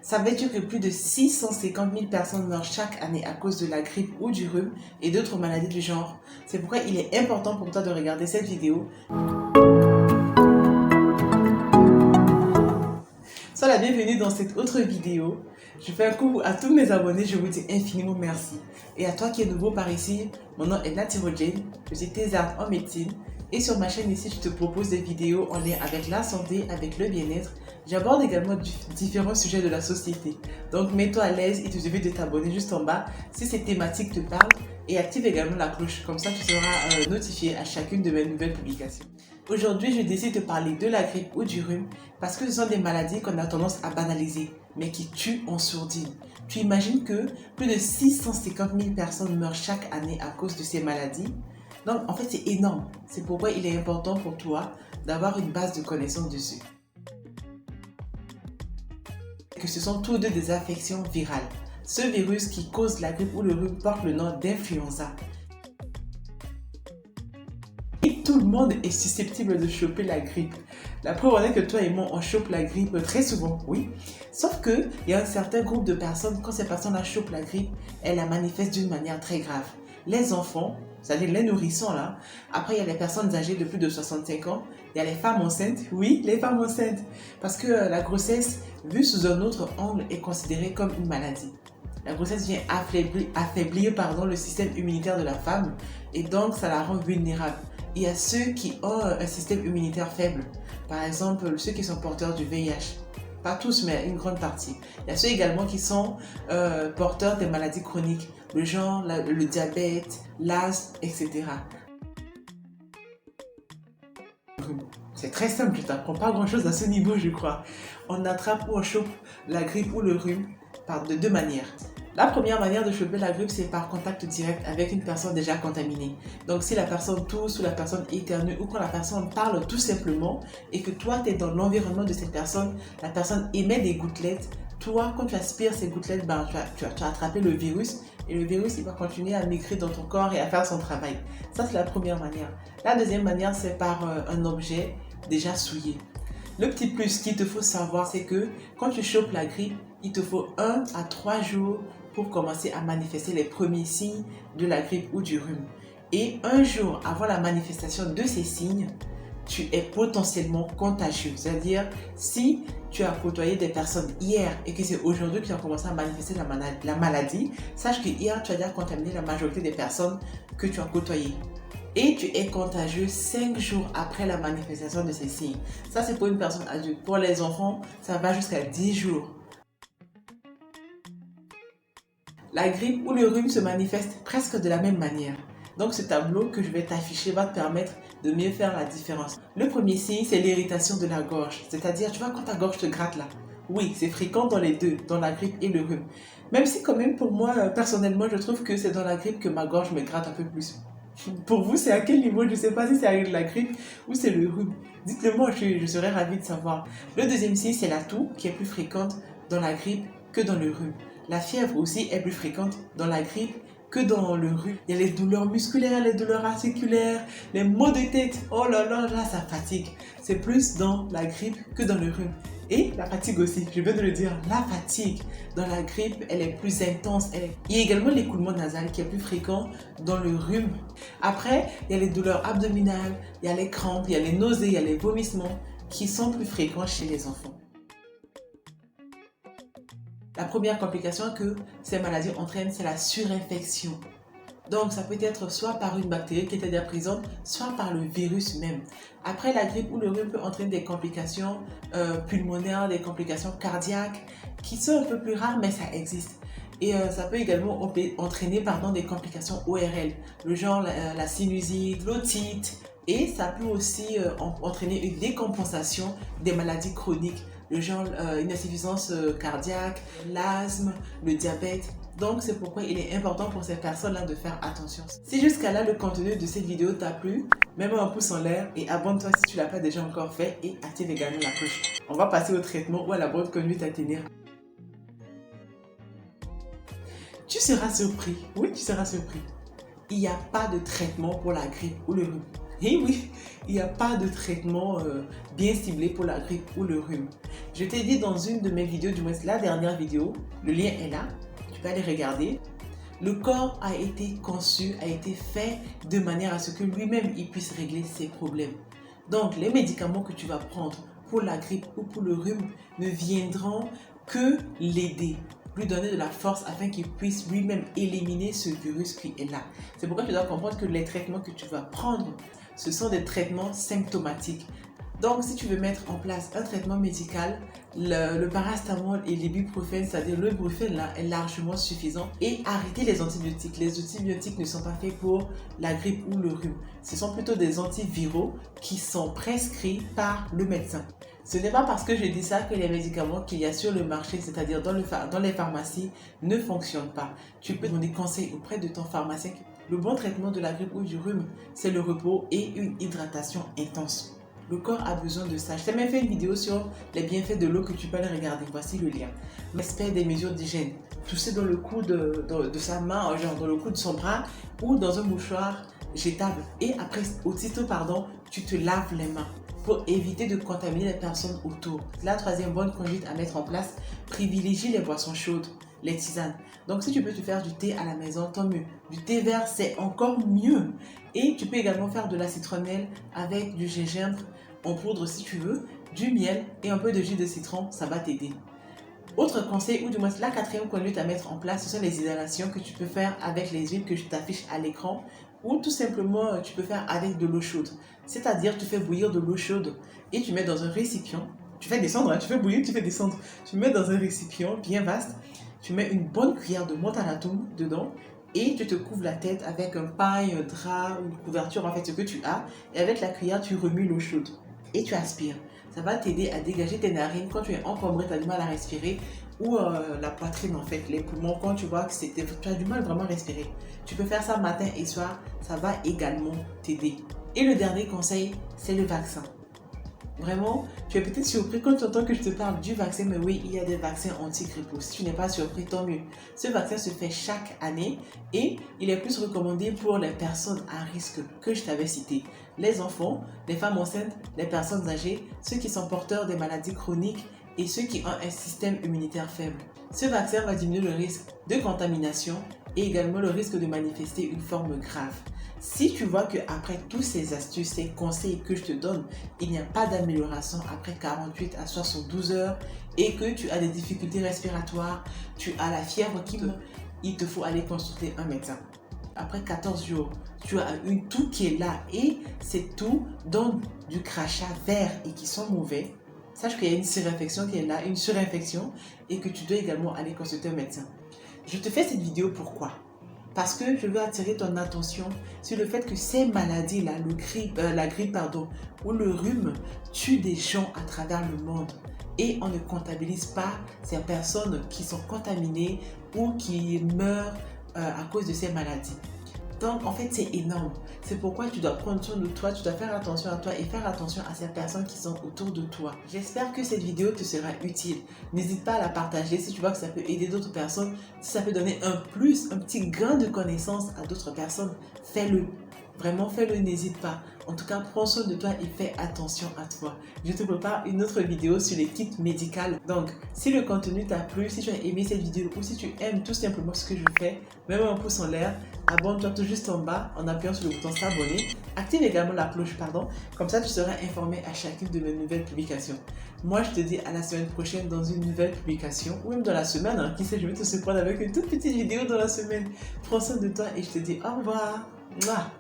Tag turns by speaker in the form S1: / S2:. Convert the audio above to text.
S1: Savais-tu que plus de 650 000 personnes meurent chaque année à cause de la grippe ou du rhume et d'autres maladies du genre? C'est pourquoi il est important pour toi de regarder cette vidéo. Sois la bienvenue dans cette autre vidéo. Je fais un coucou à tous mes abonnés, je vous dis infiniment merci. Et à toi qui es nouveau par ici, mon nom est Nathyrogène, je suis thésarde en médecine. Et sur ma chaîne ici, je te propose des vidéos en lien avec la santé, avec le bien-être. J'aborde également différents sujets de la société. Donc mets-toi à l'aise, il te suffit de t'abonner juste en bas si ces thématiques te parlent. Et active également la cloche, comme ça tu seras notifié à chacune de mes nouvelles publications. Aujourd'hui, je décide de parler de la grippe ou du rhume parce que ce sont des maladies qu'on a tendance à banaliser, mais qui tuent en sourdine. Tu imagines que plus de 650 000 personnes meurent chaque année à cause de ces maladies? Donc, en fait, c'est énorme. C'est pourquoi il est important pour toi d'avoir une base de connaissances dessus. Que ce sont tous deux des infections virales. Ce virus qui cause la grippe ou le rhume porte le nom d'influenza. Et tout le monde est susceptible de choper la grippe. La preuve en est que toi et moi, on chope la grippe très souvent, oui. Sauf qu'il y a un certain groupe de personnes, quand ces personnes-là chopent la grippe, elles la manifestent d'une manière très grave. Les enfants, c'est-à-dire les nourrissons là. Après, il y a les personnes âgées de plus de 65 ans. Il y a les femmes enceintes. Oui, les femmes enceintes. Parce que la grossesse, vue sous un autre angle, est considérée comme une maladie. La grossesse vient affaiblir le système immunitaire de la femme et donc ça la rend vulnérable. Il y a ceux qui ont un système immunitaire faible. Par exemple, ceux qui sont porteurs du VIH. Pas tous, mais une grande partie. Il y a ceux également qui sont porteurs des maladies chroniques, le genre le diabète, l'asthme, etc. C'est très simple, je t'apprends pas grand chose à ce niveau, je crois. On attrape ou on chope la grippe ou le rhume de deux manières. La première manière de choper la grippe, c'est par contact direct avec une personne déjà contaminée. Donc si la personne tousse ou la personne éternue ou quand la personne parle tout simplement et que toi tu es dans l'environnement de cette personne, la personne émet des gouttelettes. Toi, quand tu aspires ces gouttelettes, tu as attrapé le virus et le virus il va continuer à migrer dans ton corps et à faire son travail. Ça, c'est la première manière. La deuxième manière, c'est par un objet déjà souillé. Le petit plus qu'il te faut savoir, c'est que quand tu chopes la grippe, il te faut 1 à 3 jours pour commencer à manifester les premiers signes de la grippe ou du rhume. Et un jour avant la manifestation de ces signes, tu es potentiellement contagieux. C'est-à-dire, si tu as côtoyé des personnes hier et que c'est aujourd'hui que tu as commencé à manifester la maladie, sache que hier, tu as déjà contaminé la majorité des personnes que tu as côtoyées. Et tu es contagieux 5 jours après la manifestation de ces signes. Ça, c'est pour une personne adulte. Pour les enfants, ça va jusqu'à 10 jours. La grippe ou le rhume se manifeste presque de la même manière. Donc ce tableau que je vais t'afficher va te permettre de mieux faire la différence. Le premier signe, c'est l'irritation de la gorge. C'est-à-dire, tu vois, quand ta gorge te gratte là. Oui, c'est fréquent dans les deux, dans la grippe et le rhume. Même si quand même pour moi, personnellement, je trouve que c'est dans la grippe que ma gorge me gratte un peu plus. Pour vous, c'est à quel niveau? Je ne sais pas si c'est la grippe ou c'est le rhume. Dites-le moi, je serais ravie de savoir. Le deuxième signe, c'est la toux qui est plus fréquente dans la grippe que dans le rhume. La fièvre aussi est plus fréquente dans la grippe que dans le rhume. Il y a les douleurs musculaires, les douleurs articulaires, les maux de tête. Oh là là, là, ça fatigue. C'est plus dans la grippe que dans le rhume. Et la fatigue aussi, je viens de le dire, la fatigue dans la grippe, elle est plus intense. Il y a également l'écoulement nasal qui est plus fréquent dans le rhume. Après, il y a les douleurs abdominales, il y a les crampes, il y a les nausées, il y a les vomissements qui sont plus fréquents chez les enfants. La première complication que ces maladies entraînent, c'est la surinfection. Donc, ça peut être soit par une bactérie qui était déjà présente, soit par le virus même. Après, la grippe ou le rhume peut entraîner des complications pulmonaires, des complications cardiaques, qui sont un peu plus rares, mais ça existe. Et ça peut également entraîner des complications ORL, le genre la sinusite, l'otite. Et ça peut aussi entraîner une décompensation des maladies chroniques, le genre une insuffisance cardiaque, l'asthme, le diabète. Donc c'est pourquoi il est important pour ces personnes-là de faire attention. Si jusqu'à là le contenu de cette vidéo t'a plu, mets-moi un pouce en l'air et abonne-toi si tu ne l'as pas déjà encore fait et active également la cloche. On va passer au traitement ou à la bonne conduite à tenir. Tu seras surpris, oui tu seras surpris. Il n'y a pas de traitement pour la grippe ou le rhume. Et oui, il n'y a pas de traitement bien ciblé pour la grippe ou le rhume. Je t'ai dit dans une de mes vidéos, du moins la dernière vidéo, le lien est là, tu peux aller regarder. Le corps a été conçu, a été fait de manière à ce que lui-même il puisse régler ses problèmes. Donc les médicaments que tu vas prendre pour la grippe ou pour le rhume ne viendront que l'aider, lui donner de la force afin qu'il puisse lui-même éliminer ce virus qui est là. C'est pourquoi tu dois comprendre que les traitements que tu vas prendre, ce sont des traitements symptomatiques. Donc, si tu veux mettre en place un traitement médical, le paracétamol et l'ibuprofène, c'est-à-dire le brufen là, est largement suffisant. Et arrêter les antibiotiques. Les antibiotiques ne sont pas faits pour la grippe ou le rhume. Ce sont plutôt des antiviraux qui sont prescrits par le médecin. Ce n'est pas parce que je dis ça que les médicaments qu'il y a sur le marché, c'est-à-dire dans les pharmacies, ne fonctionnent pas. Tu peux donner conseil auprès de ton pharmacien. Le bon traitement de la grippe ou du rhume, c'est le repos et une hydratation intense. Le corps a besoin de ça. Je t'ai même fait une vidéo sur les bienfaits de l'eau que tu peux aller regarder. Voici le lien. Respect des mesures d'hygiène. Tousser dans le coude de sa main, genre dans le coude de son bras ou dans un mouchoir jetable. Et après, aussitôt, tu te laves les mains pour éviter de contaminer les personnes autour. La troisième bonne conduite à mettre en place, privilégie les boissons chaudes, les tisanes. Donc si tu peux te faire du thé à la maison, tant mieux. Du thé vert, c'est encore mieux. Et tu peux également faire de la citronnelle avec du gingembre en poudre si tu veux, du miel et un peu de jus de citron, ça va t'aider. Autre conseil, ou du moins la quatrième conduite à mettre en place, ce sont les inhalations que tu peux faire avec les huiles que je t'affiche à l'écran ou tout simplement tu peux faire avec de l'eau chaude. C'est-à-dire tu fais bouillir de l'eau chaude et tu mets dans un récipient, tu fais descendre, tu fais bouillir, tu fais descendre, tu mets dans un récipient bien vaste, tu mets une bonne cuillère de menthe à la toum dedans et tu te couvres la tête avec un paille, un drap, une couverture, en fait ce que tu as, et avec la cuillère tu remues l'eau chaude et tu aspires. Ça va t'aider à dégager tes narines quand tu es encombré, tu as du mal à respirer, ou la poitrine en fait, les poumons, quand tu vois que tu as du mal vraiment à respirer. Tu peux faire ça matin et soir, ça va également t'aider. Et le dernier conseil, c'est le vaccin. Vraiment, tu es peut-être surpris quand tu entends que je te parle du vaccin, mais oui, il y a des vaccins anti-grippe. Si tu n'es pas surpris, tant mieux. Ce vaccin se fait chaque année et il est plus recommandé pour les personnes à risque que je t'avais cité. Les enfants, les femmes enceintes, les personnes âgées, ceux qui sont porteurs des maladies chroniques et ceux qui ont un système immunitaire faible. Ce vaccin va diminuer le risque de contamination et également le risque de manifester une forme grave. Si tu vois qu'après toutes ces astuces, ces conseils que je te donne, il n'y a pas d'amélioration après 48 à 72 heures et que tu as des difficultés respiratoires, tu as la fièvre il te faut aller consulter un médecin. Après 14 jours, tu as une toux qui est là et cette toux donne du crachat vert et qui sont mauvais. Sache qu'il y a une surinfection qui est là, une surinfection et que tu dois également aller consulter un médecin. Je te fais cette vidéo pourquoi ? Parce que je veux attirer ton attention sur le fait que ces maladies-là, la grippe ou le rhume, tuent des gens à travers le monde. Et on ne comptabilise pas ces personnes qui sont contaminées ou qui meurent à cause de ces maladies. Donc, en fait, c'est énorme. C'est pourquoi tu dois prendre soin de toi, tu dois faire attention à toi et faire attention à ces personnes qui sont autour de toi. J'espère que cette vidéo te sera utile. N'hésite pas à la partager si tu vois que ça peut aider d'autres personnes. Si ça peut donner un petit grain de connaissance à d'autres personnes, fais-le. Vraiment, fais-le, n'hésite pas. En tout cas, prends soin de toi et fais attention à toi. Je te prépare une autre vidéo sur les kits médicaux. Donc, si le contenu t'a plu, si tu as aimé cette vidéo ou si tu aimes tout simplement ce que je fais, mets-moi un pouce en l'air, abonne-toi tout juste en bas en appuyant sur le bouton s'abonner. Active également la cloche, comme ça tu seras informé à chacune de mes nouvelles publications. Moi, je te dis à la semaine prochaine dans une nouvelle publication ou même dans la semaine. Qui sait, je vais te surprendre avec une toute petite vidéo dans la semaine. Prends soin de toi et je te dis au revoir. Mouah.